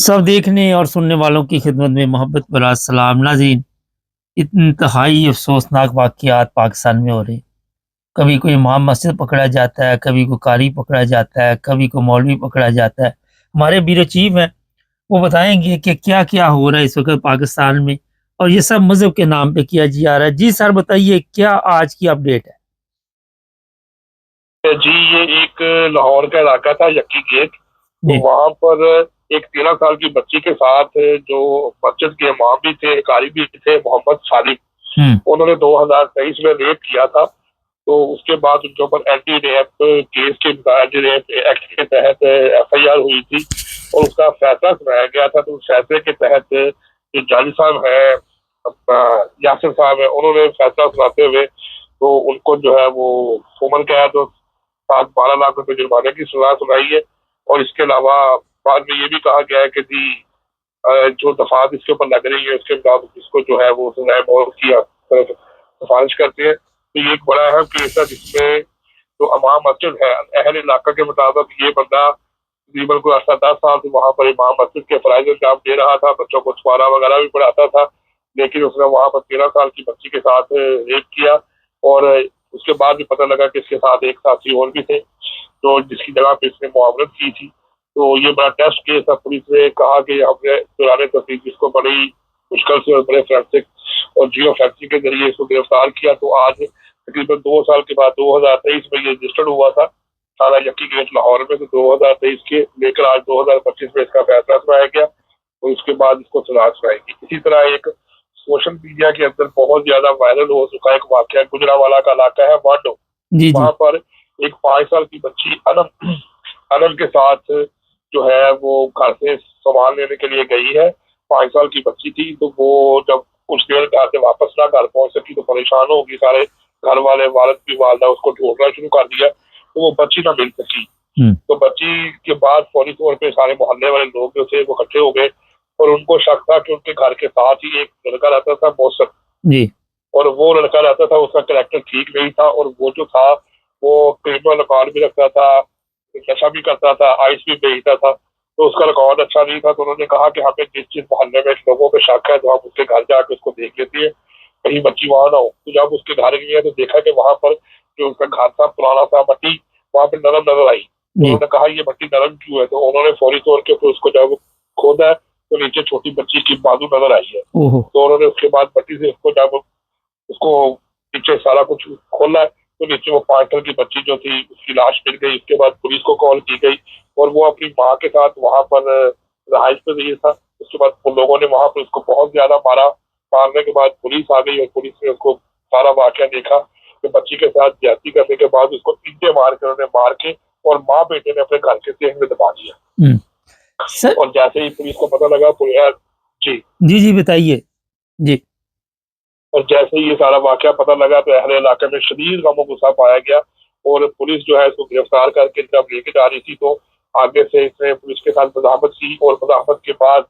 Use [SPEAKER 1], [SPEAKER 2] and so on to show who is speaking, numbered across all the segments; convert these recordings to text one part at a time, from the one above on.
[SPEAKER 1] सब देखने और सुनने वालों की खिदमत में मोहब्बत भरा सलाम नाज़रीन। इंतहाई अफ़सोसनाक वाक़यात पाकिस्तान में हो रहे हैं। कभी कोई इमाम मस्जिद पकड़ा जाता है, कभी कोई कारी पकड़ा जाता है, कभी कोई मौलवी पकड़ा जाता है। हमारे ब्यूरो चीफ़ हैं, वो बताएँगे कि क्या-क्या हो रहा है इस वक़्त पाकिस्तान में और ये सब मज़हब के नाम पे किया जा रहा है। जी सर बताइए क्या आज की अपडेट है?
[SPEAKER 2] जी, ये एक लाहौर का इलाका था यक्की गेट। तो
[SPEAKER 1] जी।
[SPEAKER 2] वहाँ पर एक 13 साल की बच्ची के साथ जो मस्जिद के इमाम भी थे, कारी भी थे, मोहम्मद सालिम,
[SPEAKER 1] हुँ।
[SPEAKER 2] उन्होंने 2023 में रेप किया था। तो उसके बाद उनके ऊपर एंटी रेप केस के एंटी रेप एक्ट के तहत एफआईआर हुई थी और उसका फैसला सुनाया गया था। तो उस फैसले के तहत जो जज साहब हैं, यासिर साहब हैं, उन्होंने फैसला सुनाते हुए तो उनको जो है वो उम्र कैद और 7-12 लाख रुपए जुर्माने की सजा सुनाई है। और इसके अलावा बाद में ये भी कहा गया है कि जी जो दफात इसके ऊपर लग रही है उसके मुताबिक इसको जो है वो सजाए मौत की सिफारिश करते हैं। तो ये एक बड़ा अहम केस है जिसमें जो अमाम मस्जिद है अहल इलाका के मुताबिक ये बंदा तकरीबन कोई 10 साल से वहाँ पर इमाम मस्जिद के फराइज अंजाम दे रहा था, बच्चों को सुआरा वगैरह भी पढ़ाता था। लेकिन उसने वहाँ पर 13 साल की बच्ची के साथ रेप किया और उसके बाद भी पता लगा कि इसके साथ एक साथी और भी थे तो जिसकी जगह पे इसने मुआवनत की थी। तो ये बड़ा टेस्ट केस था। पुलिस ने कहा कि हमने दौरान तफ्तीश इसको बड़ी मुश्किल से और बड़े फोरेंसिक और जियो फैक्ट्री के जरिए इसको गिरफ्तार किया। तो आज तकरीबन 2 साल के बाद 2023 में ये रजिस्टर्ड हुआ था थाना यक्की गेट लाहौर में। तो 2023 के लेकर आज 2025 में इसका फैसला सुनाया गया और उसके बाद इसको सजा सुनाएगी। इसी तरह एक सोशल मीडिया के अंदर बहुत ज्यादा वायरल हो चुका एक वाकया गुजरावाला का इलाका है वाडो।
[SPEAKER 1] जी, जी।
[SPEAKER 2] वहां पर एक 5 साल की बच्ची अनम अनम के साथ जो है वो घर से सामान लेने के लिए गई है। 5 साल की बच्ची थी। तो वो जब कुछ देर घर से वापस ना घर पहुंच सकी तो परेशान होगी। सारे घर वाले वालिद की वालदा उसको ढूंढना शुरू कर दिया तो वो बच्ची ना मिल सकी।
[SPEAKER 1] हुँ।
[SPEAKER 2] तो बच्ची के बाद फौरी तौर पे सारे मोहल्ले वाले लोग जो थे वो इकट्ठे हो गए और उनको शक था कि उनके घर के साथ ही एक लड़का रहता था मौसम।
[SPEAKER 1] जी।
[SPEAKER 2] और वो लड़का रहता था, उसका कैरेक्टर ठीक नहीं था और वो जो था वो क्रिमिनल रिकॉर्ड भी रखता था, नशा भी करता था, आइस भी बेचता था। तो उसका रिकॉर्ड अच्छा नहीं था। तो उन्होंने कहा कि हमें जिस मोहल्ले में लोगों पे शक है तो हम उसके घर जाके उसको देख लेते हैं, कहीं बच्ची वहां ना हो। तो जब उसके घर गए तो देखा कि वहां पर जो उसका घर था पुराना सा मट्टी वहां पे नरम नजर आई। तो
[SPEAKER 1] जी।
[SPEAKER 2] उन्होंने कहा ये मट्टी नरम क्यों है। तो उन्होंने फौरी तौर के उसको जब खोदा है तो नीचे छोटी बच्ची की बाजू नजर आई है।
[SPEAKER 1] ओहो!
[SPEAKER 2] तो उन्होंने उसके बाद मट्टी से उसको जब उसको नीचे सारा कुछ खोला तो नीचे वो 5 साल की बच्ची जो थी उसकी लाश मिल गई। उसके बाद पुलिस को कॉल की गई और वो अपनी माँ के साथ वहां पर रहाइश पे रही था। उसके बाद उन लोगों ने वहां पर उसको बहुत ज्यादा मारा। मारने के बाद पुलिस आ गई और पुलिस ने उसको सारा वाकया देखा कि बच्ची के साथ ज्यादती करने के बाद उसको ईंटें मार कर उन्हें मार के और माँ बेटे ने अपने घर के सेंध में दबा दिया।
[SPEAKER 1] हुँ। सर
[SPEAKER 2] और जैसे ही पुलिस को पता लगा पुलिस जी
[SPEAKER 1] जी, जी बताइए। जी।
[SPEAKER 2] और जैसे ही ये सारा वाकया पता लगा तो अहले इलाके में शदीद गम गुस्सा पाया गया और पुलिस जो है इसको गिरफ्तार करके जब लेके जा रही थी तो आगे से इसने पुलिस के साथ मजामत की और मजामत के बाद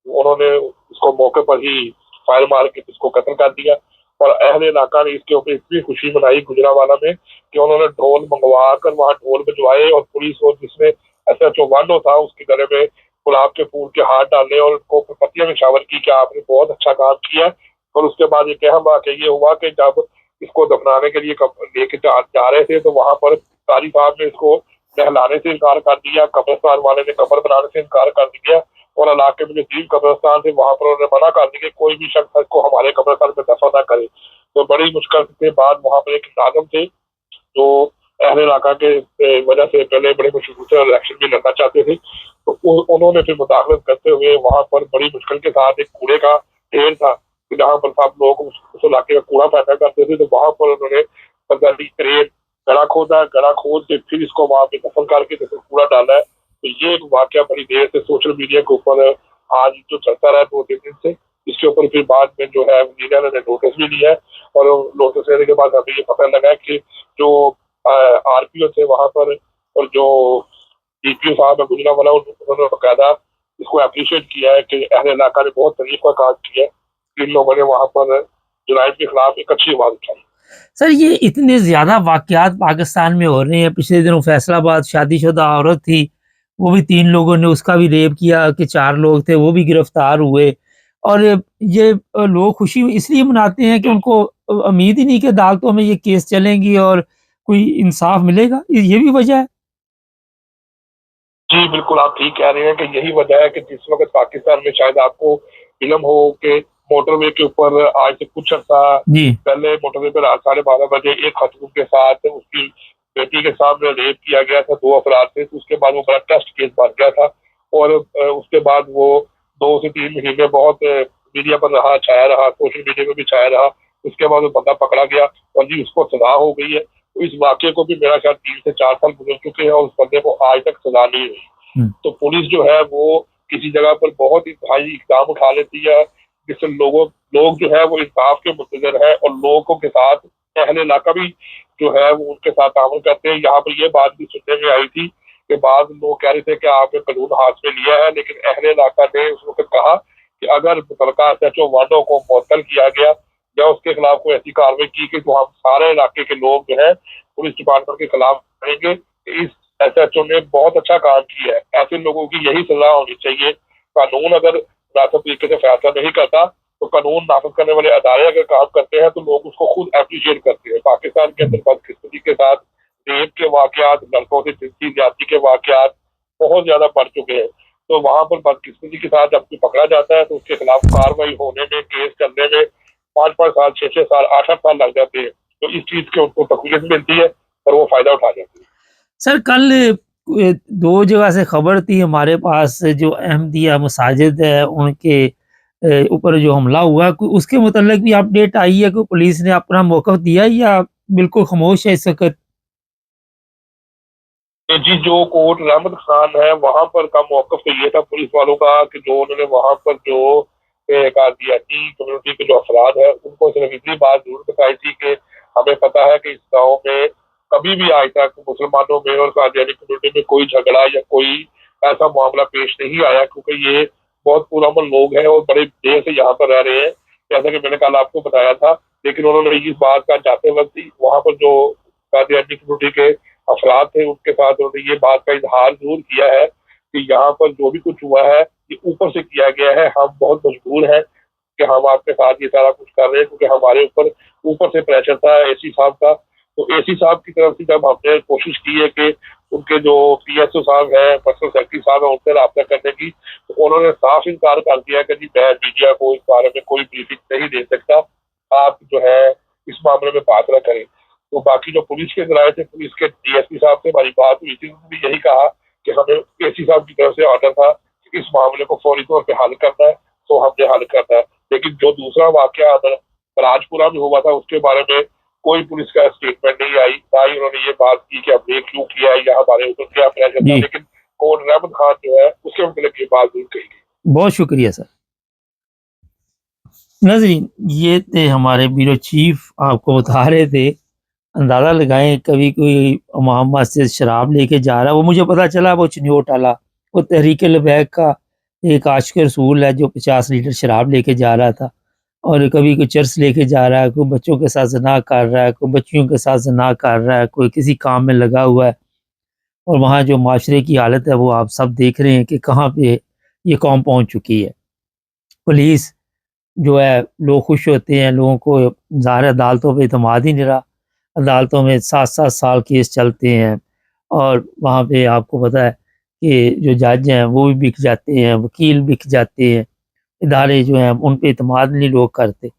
[SPEAKER 2] उन्होंने उसको मौके पर ही फायर मार के इसको कत्ल कर दिया। और अहले इलाका ने इसके ऊपर इतनी खुशी मनाई गुजरावाला में कि उन्होंने ढोल मंगवा कर वहाँ ढोल बजवाए और पुलिस और जिसमें SHO वांडो था उसके गले में गुलाब के फूल के हाथ डाले और उनको पत्तियां निशावर की कि आपने बहुत अच्छा काम किया। और उसके बाद एक अहम वाकया ये हुआ कि जब इसको दफनाने के लिए लेके जा रहे थे तो वहां पर कारी साहब ने इसको नहलाने से इनकार कर दिया, कब्रिस्तान वाले ने कब्र बनाने से इनकार कर दिया और इलाके में जो 3 कब्रिस्तान थे वहां पर उन्होंने मना कर दिया कि कोई भी शख्स इसको हमारे कब्रिस्तान में दफन ना करे। तो बड़ी मुश्किल के बाद वहां पर एक नाजम थे जो अहले इलाका के वजह से पहले बड़े मशहूर थे और इलेक्शन भी लड़ना चाहते थे। तो उन्होंने फिर मुदाखलत करते हुए वहां पर बड़ी मुश्किल के साथ एक कूड़े का ढेर था जहाँ पर सब लोग उस इलाके का कूड़ा फेंका करते थे। तो वहां पर उन्होंने पगड़ी क्रेट गड़ा खोदा, गड़ा खोद के फिर इसको वहां पे दफन करके तो फिर कूड़ा डाला है। तो ये एक वाकया बड़ी देर से सोशल मीडिया के ऊपर आज जो चलता रहा 2-3 दिन से। इसके ऊपर फिर बाद में जो है मीडिया ने नोटिस भी लिया है और नोटिस लेने के बाद हमें ये पता लगा कि जो RPO थे वहां पर और जो DPO साहब है गुजरांवाला उन्होंने बाकायदा इसको अप्रिशिएट किया है कि अहले इलाका ने बहुत तारीफ का काम किया है। इन लोगों ने वहां पर जुराइम के खिलाफ एक अच्छी आवाज उठाई।
[SPEAKER 1] सर ये इतने ज़्यादा वाक़यात पाकिस्तान में हो रहे हैं, पिछले दिनों फैसलाबाद शादीशुदा औरत थी, वो भी 3 लोगों ने उसका भी रेप किया कि 4 लोग थे वो भी गिरफ्तार हुए। और ये लोग खुशी इसलिए मनाते हैं कि उनको उम्मीद ही नहीं कि अदालतों में ये केस चलेंगी और कोई इंसाफ मिलेगा, ये भी वजह है?
[SPEAKER 2] जी, बिल्कुल आप ठीक कह रहे हैं कि यही वजह है कि जिस वक़्त पाकिस्तान में शायद आपको इल्म हो कि मोटरवे के ऊपर आज से कुछ अर्सा
[SPEAKER 1] जी,
[SPEAKER 2] पहले मोटरवे पे रात 12:30 बजे एक खातून के साथ उसकी बेटी के सामने रेप किया गया था 2 अफराद से, तो उसके बाद वो बड़ा टेस्ट केस बन गया था और उसके बाद वो 2 से 3 महीने बहुत मीडिया पर रहा, छाया रहा, सोशल मीडिया पे भी छाया रहा। उसके बाद वो बंदा पकड़ा गया और जी उसको सज़ा हो गई है। तो इस वाक़ये को भी मेरा ख्याल 3 से 4 साल गुज़र चुके हैं और उस बंदे को आज तक सज़ा नहीं हुई।
[SPEAKER 1] हुँ,
[SPEAKER 2] तो पुलिस जो है वो किसी जगह पर बहुत ही भारी इक़दाम उठा लेती है, जिससे लोग जो है वो इंसाफ के मुंतज़िर हैं और लोगों के साथ अहले इलाका भी जो है वो उनके साथ तामुल करते हैं। यहाँ पर ये बात भी सुनने में आई थी कि बाज़ लोग कह रहे थे कि आपने कानून हाथ में लिया है, लेकिन अहले इलाका ने उस वक़्त कहा कि अगर मुतलका एसएचओ वांडो को मुअत्तल किया गया या उसके खिलाफ कोई ऐसी कार्रवाई की कि जो हम सारे इलाके के लोग जो है पुलिस डिपार्टमेंट के खिलाफ करेंगे, इस एसएचओ ने बहुत अच्छा काम किया है। ऐसे लोगों की यही सज़ा होनी चाहिए। कानून अगर मुनासिब तरीके से फैसला नहीं करता, तो कानून नाफ़िज़ करने वाले अदारे अगर काम करते हैं, तो लोग उसको खुद एप्रिशिएट करते हैं। पाकिस्तान के अंदर बदकिस्मती के साथ रेप के वाक़यात, लड़कों से जिनसी ज़्यादती के वाक़यात बहुत ज़्यादा बढ़ चुके हैं। तो वहाँ पर बदकिस्मती के साथ जब कोई पकड़ा जाता है, तो उसके खिलाफ कार्रवाई होने में, केस चलने में 5-5 साल, 6-6 साल, 8-8 साल लग जाते हैं। तो इस चीज़ की उनको तकलीफ मिलती है और वो फ़ायदा उठा जाते हैं।
[SPEAKER 1] सर कल 2 जगह से खबर थी हमारे पास जो अहमदिया मसाजिद है उनके ऊपर जो हमला हुआ कोई उसके मुतल्लिक भी अपडेट आई है कि पुलिस ने अपना मौक़िफ़ दिया या बिल्कुल खामोश है इस वक़्त?
[SPEAKER 2] जी, जो कोर्ट रहमत खान है, वहाँ पर का मौक़िफ़ तो ये था पुलिस वालों का कि जो उन्होंने वहाँ पर जो कादियानी कम्युनिटी के जो अफ़राद हैं, उनको सिर्फ़ इतनी बात ज़रूर बताई थी कि हमें पता है कि इस गाँव में कभी भी आज तक मुसलमानों में और कादियानी कम्युनिटी में कोई झगड़ा या कोई ऐसा मामला पेश नहीं आया क्योंकि ये बहुत पुरअमन लोग हैं और बड़े देर से यहाँ पर रह रहे हैं, जैसा कि मैंने कल आपको बताया था। लेकिन उन्होंने इस बात का जाते वक़्त ही वहाँ पर जो कादियानी कम्युनिटी के अफराद थे उनके साथ उन्होंने ये बात का इजहार ज़रूर किया है कि यहाँ पर जो भी कुछ हुआ है ये ऊपर से किया गया है। हम बहुत मजबूर हैं कि हम आपके साथ ये सारा कुछ कर रहे हैं क्योंकि हमारे ऊपर से प्रेशर था एसी साहब का। तो एसी साहब की तरफ से जब हमने कोशिश की है कि उनके जो पीएसओ साहब हैं, पर्सनल सेक्रेटरी साहब हैं, उनसे राब्ता करने की, तो उन्होंने साफ इनकार कर दिया कि जी मैं मीडिया को इस बारे में कोई ब्रीफिंग नहीं दे सकता। आप जो है इस मामले में बात ना करें। तो बाकी जो पुलिस के ज़राए थे, पुलिस के डीएसपी साहब से हमारी बात हुई थी, उन्होंने भी यही कहा कि हमें एसी साहब की तरफ से ऑर्डर था कि इस मामले को फौरी तौर पे हल करना है, तो हमने हल करना है। लेकिन जो दूसरा वाक़या राजपुरा में हुआ था, उसके बारे में कोई पुलिस का स्टेटमेंट नहीं आई, ना ही उन्होंने ये बात की कि हमने क्यों किया है या हमारे ऊपर क्या प्रेशर था।
[SPEAKER 1] जी,
[SPEAKER 2] लेकिन कौन रहमत खान जो है, उसके मतलब ये बात ज़रूर कही गई।
[SPEAKER 1] बहुत शुक्रिया सर। नाज़रीन ये थे हमारे ब्यूरो चीफ़ आपको बता रहे थे, अंदाज़ा लगाएँ कभी कोई इमाम मस्जिद शराब लेके जा रहा है, वो मुझे पता चला वो चिन्योट वाला, वो तहरीक-ए-लबैक का एक आशिक रसूल है जो 50 लीटर शराब लेके जा रहा था। और कभी कोई चर्स लेके जा रहा है, कोई बच्चों के साथ ज़िना कर रहा है, कोई बच्चियों के साथ ज़िना कर रहा है, कोई किसी काम में लगा हुआ है और वहाँ जो माशरे की हालत है वो आप सब देख रहे हैं कि कहाँ पे ये कौम पहुँच चुकी है। पुलिस जो है लोग खुश होते हैं, लोगों को ज़ाहिर है अदालतों पे एतमाद ही नहीं रहा। अदालतों में 7-7 साल केस चलते हैं और वहाँ पे आपको पता है कि जो जज हैं वो भी बिक जाते हैं, वकील बिक जाते हैं, इदारे जो हैं उन पे एतमाद नहीं लोग करते।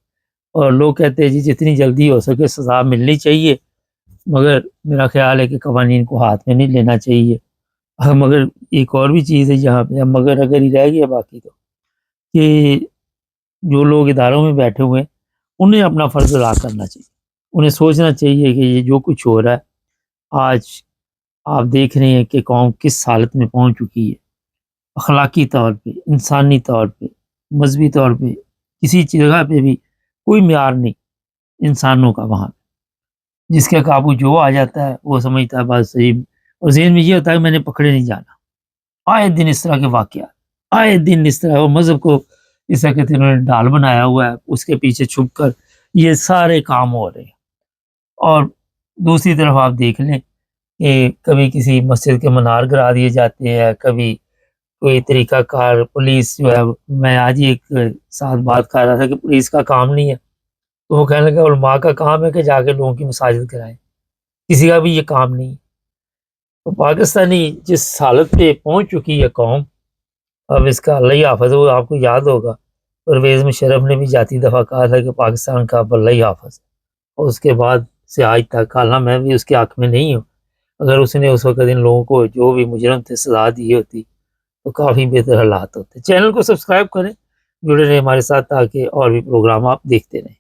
[SPEAKER 1] और लोग कहते हैं जी जितनी जल्दी हो सके सज़ा मिलनी चाहिए, मगर मेरा ख़्याल है कि कवानीन को हाथ में नहीं लेना चाहिए। मगर एक और भी चीज़ है यहाँ पे, अब मगर अगर ही रह गया बाकी तो, कि जो लोग इदारों में बैठे हुए हैं, उन्हें अपना फ़र्ज़ अदा करना चाहिए। उन्हें सोचना चाहिए कि ये जो कुछ हो रहा है, आज आप देख रहे हैं कि कौम किस हालत में पहुँच चुकी है। अखलाकी तौर पे, इंसानी तौर पे, मज़हबी तौर पे, किसी जगह पे भी कोई मेयार नहीं इंसानों का वहाँ। जिसके काबू जो आ जाता है वो समझता है बस सही और ज़हन में ये होता है कि मैंने पकड़े नहीं जाना। आए दिन इस तरह के वाक़यात, आए दिन इस तरह और मज़हब को इस तरह कहते हैं इन्होंने ढाल बनाया हुआ है, उसके पीछे छुप कर ये सारे काम हो रहे हैं। और दूसरी तरफ आप देख लें कि कभी किसी मस्जिद के मीनार गिरा दिए जाते हैं, कभी कोई तरीक़ाकार पुलिस जो है, मैं आज ही एक साथ बात कर रहा था कि पुलिस का काम नहीं है, तो वो कहने लगा उलमा का काम है कि जाके लोगों की मसाजिद गिराएँ, किसी का भी ये काम नहीं। तो पाकिस्तानी जिस हालत पे पहुँच चुकी है कौम, अब इसका अल्लाह ही हाफ़िज़ हो। आपको याद होगा परवेज़ मुशर्रफ ने भी जाती दफ़ा कहा था कि पाकिस्तान का अब अल्लाह ही हाफ़िज़, और उसके बाद से आज तक, हालांकि मैं भी उसके हक़ में नहीं हूँ, अगर उसने उस वक़्त इन लोगों को जो भी मुजरिम थे सज़ा दी होती तो काफ़ी बेहतर हालात होते। चैनल को सब्सक्राइब करें, जुड़े रहें हमारे साथ ताकि और भी प्रोग्राम आप देखते रहें।